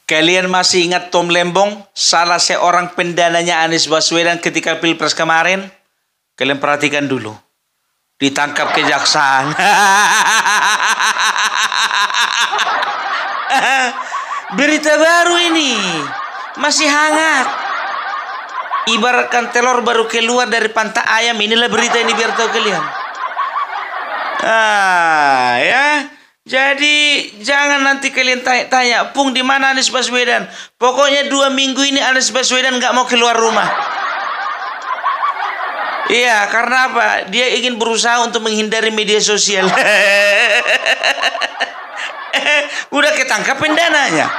Kalian masih ingat Tom Lembong, salah seorang pendananya Anies Baswedan ketika Pilpres kemarin? Kalian perhatikan dulu. Ditangkap kejaksaan. Berita baru ini. Masih hangat. Ibaratkan telur baru keluar dari pantai ayam. Inilah berita ini biar tahu kalian. Ya. Jadi jangan nanti kalian tanya, Pung di mana Anies Baswedan? Pokoknya 2 minggu ini Anies Baswedan nggak mau keluar rumah. Iya, karena apa? Dia ingin berusaha untuk menghindari media sosial. Udah ketangkap pendananya.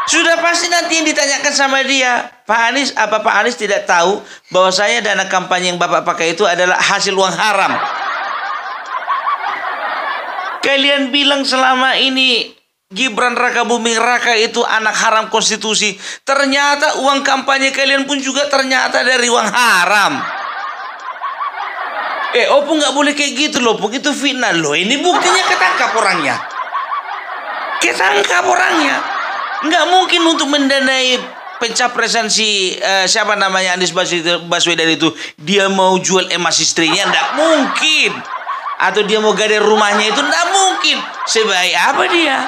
Sudah pasti nanti yang ditanyakan sama dia, Pak Anies, apa Pak Anies tidak tahu bahwasanya dana kampanye yang Bapak pakai itu adalah hasil uang haram? Kalian bilang selama ini Gibran Raka Buming Raka itu anak haram konstitusi. Ternyata uang kampanye kalian pun juga ternyata dari uang haram. Opung nggak boleh kayak gitu loh, Opung itu fitnah loh. Ini buktinya ketangkap orangnya. Ketangkap orangnya. Nggak mungkin untuk mendanai pencapresan siapa namanya Anies Baswedan itu dia mau jual emas istrinya, nggak mungkin. Atau dia mau gadai rumahnya itu nggak mungkin. Sebaik apa dia?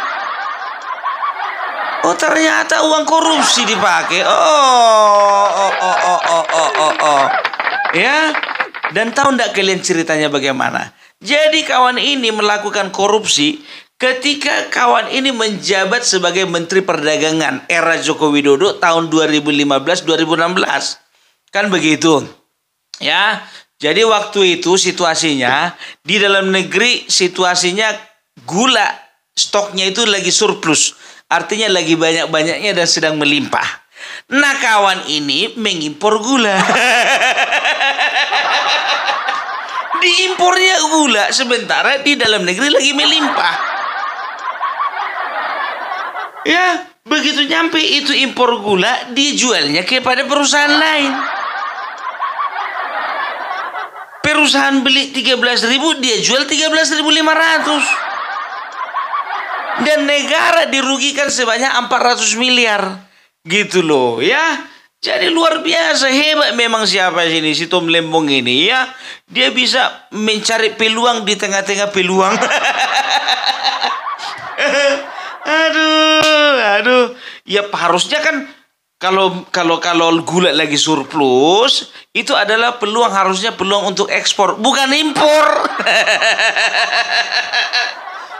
Oh ternyata uang korupsi dipakai. Ya. Dan tahu nggak kalian ceritanya bagaimana? Jadi kawan ini melakukan korupsi ketika kawan ini menjabat sebagai Menteri Perdagangan era Joko Widodo tahun 2015-2016. Kan begitu. Ya. Jadi waktu itu situasinya di dalam negeri situasinya gula stoknya itu lagi surplus. Artinya lagi banyak-banyaknya dan sedang melimpah. Nah kawan ini mengimpor gula. Diimpornya gula sementara di dalam negeri lagi melimpah. Ya begitu nyampe itu impor gula dijualnya kepada perusahaan lain. Perusahaan beli 13.000 dia jual 13.500. Dan negara dirugikan sebanyak 400 miliar. Gitu loh ya. Jadi luar biasa hebat memang siapa sini si Tom Lembong ini ya. Dia bisa mencari peluang di tengah-tengah peluang. Aduh. Ya harusnya kan kalau gula lagi surplus, itu adalah peluang, harusnya peluang untuk ekspor, bukan impor.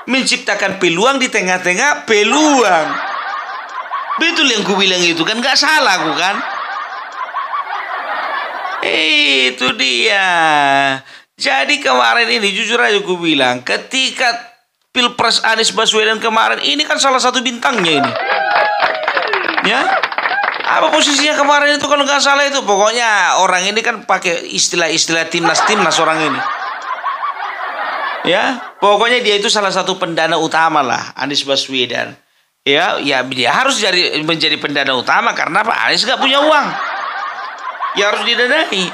Menciptakan peluang di tengah-tengah peluang. Betul yang ku bilang itu kan, nggak salah aku kan? Itu dia. Jadi kemarin ini jujur aja ku bilang, ketika Pilpres Anies Baswedan kemarin ini kan salah satu bintangnya ini. Ya. Apa posisinya kemarin itu kalau nggak salah itu? Pokoknya orang ini kan pakai istilah-istilah timnas orang ini. Ya, pokoknya dia itu salah satu pendana utama lah, Anies Baswedan. Ya dia harus menjadi pendana utama karena Pak Anies nggak punya uang. Ya harus didanai.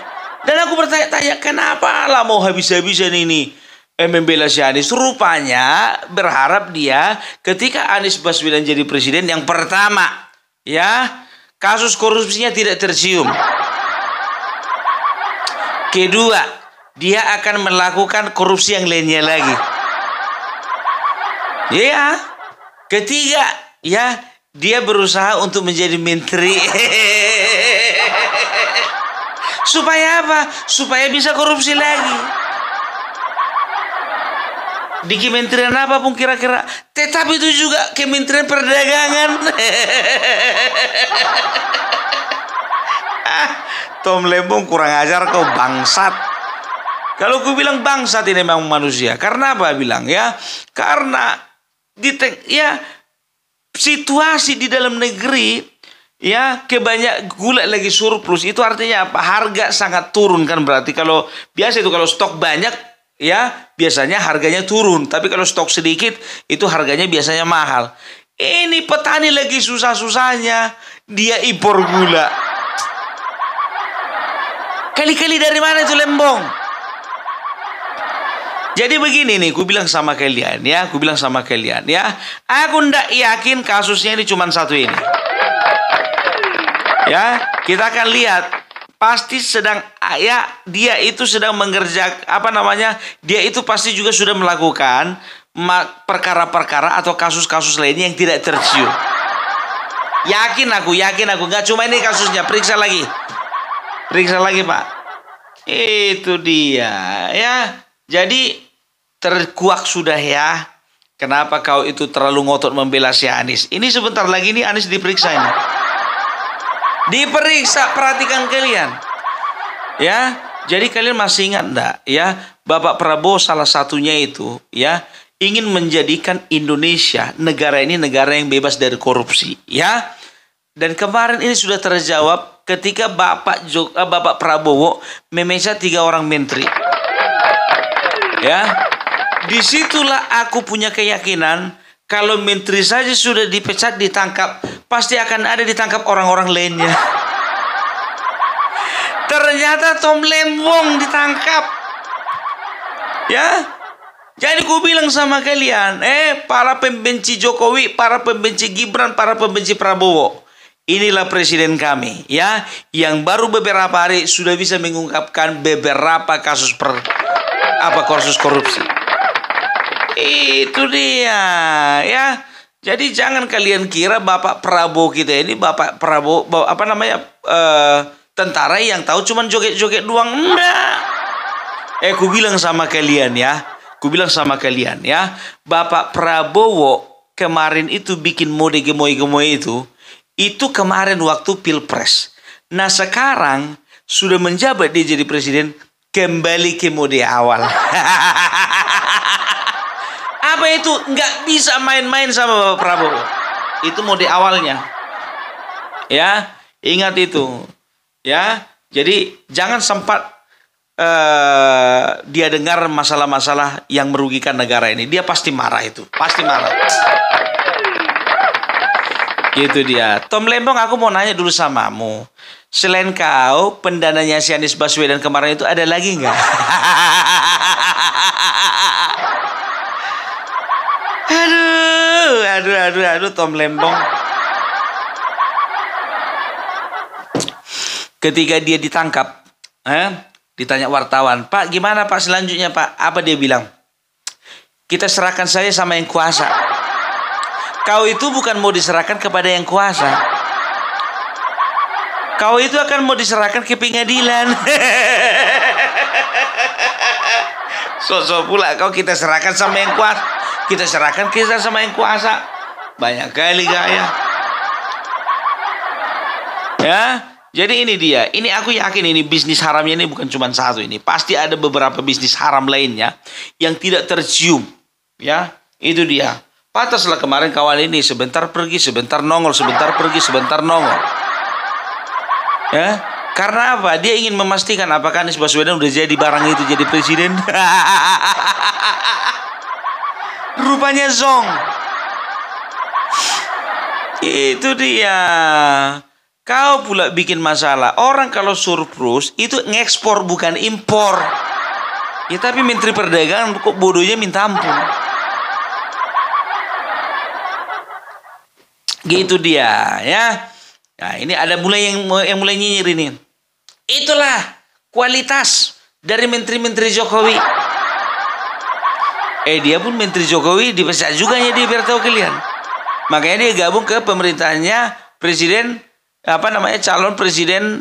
Dan aku bertanya-tanya kenapa lah mau habis-habisan ini membela si Anies. Rupanya berharap dia ketika Anies Baswedan jadi presiden yang pertama, ya. Kasus korupsinya tidak tercium. Kedua, dia akan melakukan korupsi yang lainnya lagi. Ya. Ketiga, ya, dia berusaha untuk menjadi menteri. Supaya apa? Supaya bisa korupsi lagi. Di kementerian apa pun kira-kira. Tetapi itu juga Kementerian Perdagangan. Tom Lembong kurang ajar kau, bangsat. Kalau ku bilang bangsat ini memang manusia. Karena apa bilang ya? Karena situasi di dalam negeri ya gula lagi surplus, itu artinya apa? Harga sangat turun kan, berarti kalau biasa itu kalau stok banyak ya biasanya harganya turun, tapi kalau stok sedikit itu harganya biasanya mahal. Ini petani lagi susah-susahnya dia impor gula. Kali-kali dari mana itu Lembong? Jadi begini nih, aku bilang sama kalian ya, aku ndak yakin kasusnya ini cuma satu ini. Ya, kita akan lihat pasti sedang ya dia itu sedang mengerjakan dia itu pasti juga sudah melakukan perkara-perkara atau kasus-kasus lainnya yang tidak tercium. Yakin aku nggak cuma ini kasusnya, periksa lagi Pak. Itu dia ya. Jadi terkuak sudah ya. Kenapa kau itu terlalu ngotot membela si Anies? Ini sebentar lagi nih Anies diperiksa ini. Diperiksa, perhatikan kalian. Ya, jadi kalian masih ingat enggak ya? Bapak Prabowo salah satunya itu ya ingin menjadikan Indonesia negara ini negara yang bebas dari korupsi ya. Dan kemarin ini sudah terjawab ketika Bapak Prabowo memecat 3 orang menteri. Ya. Disitulah aku punya keyakinan kalau menteri saja sudah dipecat ditangkap, pasti akan ada ditangkap orang-orang lainnya. Ternyata Tom Lembong ditangkap. Ya. Jadi ku bilang sama kalian, para pembenci Jokowi, para pembenci Gibran, para pembenci Prabowo. Inilah presiden kami, ya, yang baru beberapa hari sudah bisa mengungkapkan beberapa kasus korupsi. Itu dia, ya. Jadi jangan kalian kira Bapak Prabowo kita ini tentara yang tahu cuman joget-joget doang. Enggak. Ku bilang sama kalian ya. Bapak Prabowo kemarin itu bikin mode gemoy-gemoy itu kemarin waktu Pilpres. Nah sekarang sudah menjabat dia jadi presiden, kembali ke mode awal. Apa itu? Nggak bisa main-main sama Bapak Prabowo. Itu mode awalnya. Ya, ingat itu. Ya, jadi jangan sempat dia dengar masalah-masalah yang merugikan negara ini. Dia pasti marah itu. Pasti marah. Gitu dia. Tom Lembong, aku mau nanya dulu samamu. Selain kau, pendananya si Anies Baswedan kemarin itu ada lagi nggak? Aduh, Tom Lembong. Ketika dia ditangkap, ditanya wartawan, Pak, gimana Pak selanjutnya Pak? Apa dia bilang? Kita serahkan saja sama yang kuasa. Kau itu bukan mau diserahkan kepada yang kuasa. Kau itu akan mau diserahkan ke pengadilan. Sosok pula kau kita serahkan sama yang kuasa. Kita serahkan kita sama yang kuasa. Banyak kali gaya. Ya, jadi ini dia. Ini aku yakin ini bisnis haramnya ini bukan cuma satu ini. Pasti ada beberapa bisnis haram lainnya yang tidak tercium. Ya, itu dia. Pantaslah kemarin kawan ini sebentar pergi, sebentar nongol, sebentar pergi, sebentar nongol. Ya, karena apa? Dia ingin memastikan apakah Anies Baswedan udah jadi barang itu jadi presiden. Rupanya zong. Itu dia. Kau pula bikin masalah. Orang kalau surplus itu ngekspor bukan impor. Ya tapi Menteri Perdagangan kok bodohnya minta ampun. Gitu dia, ya. Nah, ini ada yang mulai nyinyir ini. Itulah kualitas dari menteri-menteri Jokowi. Dia pun menteri Jokowi dipecat juga ya dia, biar tahu kalian. Makanya dia gabung ke pemerintahannya presiden calon presiden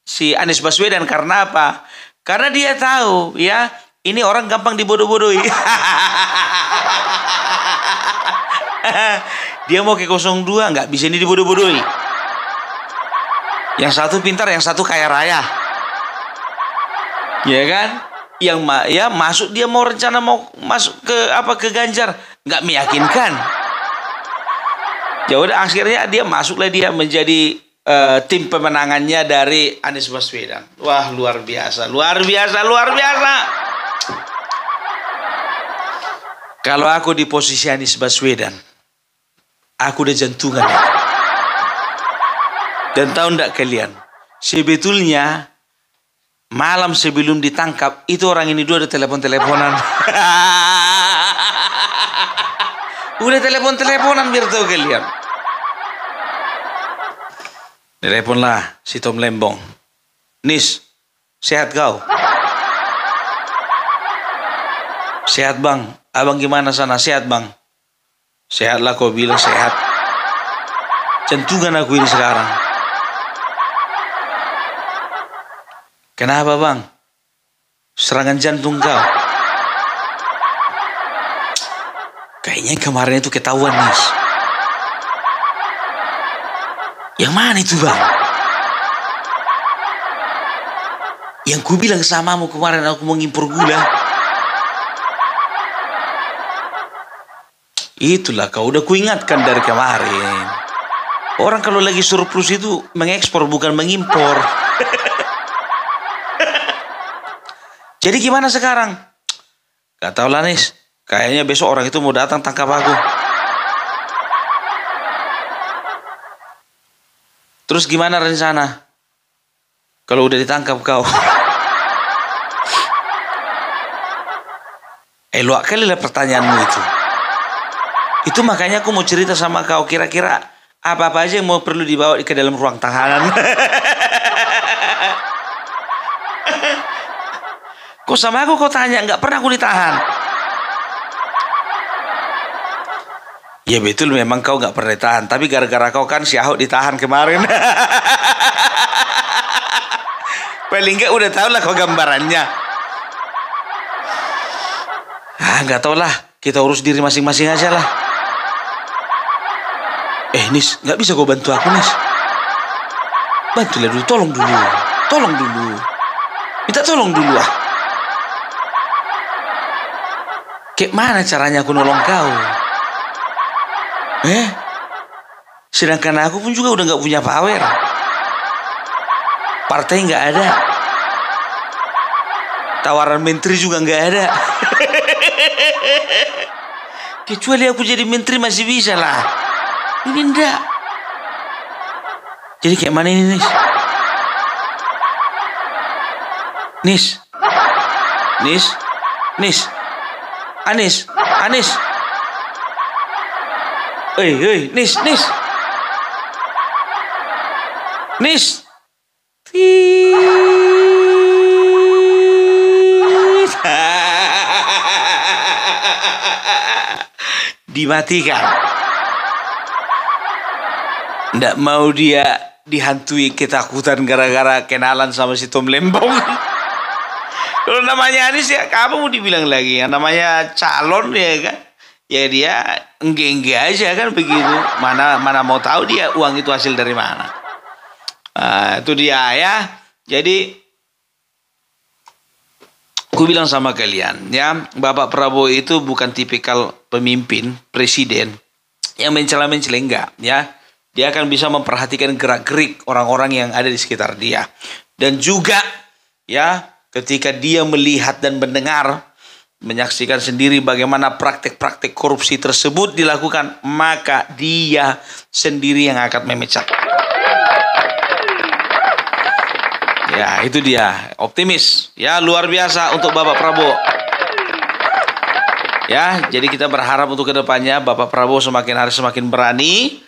si Anies Baswedan. Karena apa? Karena dia tahu ya ini orang gampang dibodoh-bodohi. Dia mau ke 02 nggak bisa ini dibodoh-bodohi. Yang satu pintar, yang satu kaya raya. Ya kan? Yang masuk dia mau rencana mau masuk ke Ganjar, nggak meyakinkan. Ya udah akhirnya dia masuklah dia menjadi tim pemenangannya dari Anies Baswedan. Wah, luar biasa. Kalau aku di posisi Anies Baswedan, aku udah jantungan. Dan tahu enggak kalian, sebetulnya Malam sebelum ditangkap, itu orang ini dua ada telepon-teleponan. Udah telepon-teleponan biar tahu kalian. Teleponlah si Tom Lembong. Nis, sehat kau? Sehat bang. Abang gimana sana? Sehat bang? Sehatlah kau bilang sehat. Jantungan aku ini sekarang. Kenapa bang? Serangan jantung kau? Kayaknya kemarin itu ketahuan Nis. Yang mana itu bang? Yang ku bilang samamu kemarin aku mau ngimpor gula. Itulah kau udah kuingatkan dari kemarin. Orang kalau lagi surplus itu mengekspor bukan mengimpor. Jadi gimana sekarang? Gak tahu lah Nis. Kayaknya besok orang itu mau datang tangkap aku. Terus gimana rencana? Kalau udah ditangkap kau. Elok kali lah pertanyaanmu itu. Itu makanya aku mau cerita sama kau. Kira-kira apa-apa aja yang mau perlu dibawa ke dalam ruang tahanan. Kok sama aku kau tanya? Nggak pernah aku ditahan. Ya betul memang kau nggak pernah ditahan. Tapi gara-gara kau kan si Ahok ditahan kemarin. Paling nggak udah tahu lah kau gambarannya. Nggak tahu lah. Kita urus diri masing-masing aja lah. Nis, nggak bisa kau bantu aku Nis. Bantulah dulu, tolong dulu. Tolong dulu. Minta tolong dulu ah. Kayak mana caranya aku nolong kau? Sedangkan aku pun juga udah nggak punya power. Partai nggak ada. Tawaran menteri juga nggak ada. Kecuali aku jadi menteri masih bisa lah. Ini enggak. Jadi kayak mana ini Nis? Nis. Nis. Nis. Anis. Anis. Nis. Nis. Nis. Dimatikan. Nggak mau dia dihantui ketakutan gara-gara kenalan sama si Tom Lembong. Kalau namanya Anies ya kamu mau dibilang lagi. Yang namanya calon ya kan. Ya dia engge-engge aja kan begitu. Mana mau tahu dia uang itu hasil dari mana. Itu dia ya. Jadi aku bilang sama kalian ya. Bapak Prabowo itu bukan tipikal pemimpin, presiden yang mencela-mencela enggak ya. Dia akan bisa memperhatikan gerak-gerik orang-orang yang ada di sekitar dia. Dan juga ya ketika dia melihat dan mendengar, menyaksikan sendiri bagaimana praktek-praktek korupsi tersebut dilakukan, maka dia sendiri yang akan memecat. Ya itu dia, optimis. Ya luar biasa untuk Bapak Prabowo. Ya jadi kita berharap untuk kedepannya Bapak Prabowo semakin hari semakin berani.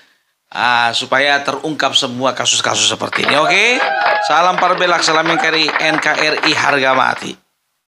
Supaya terungkap semua kasus-kasus seperti ini. Oke? Salam Parbelak, salam NKRI harga mati.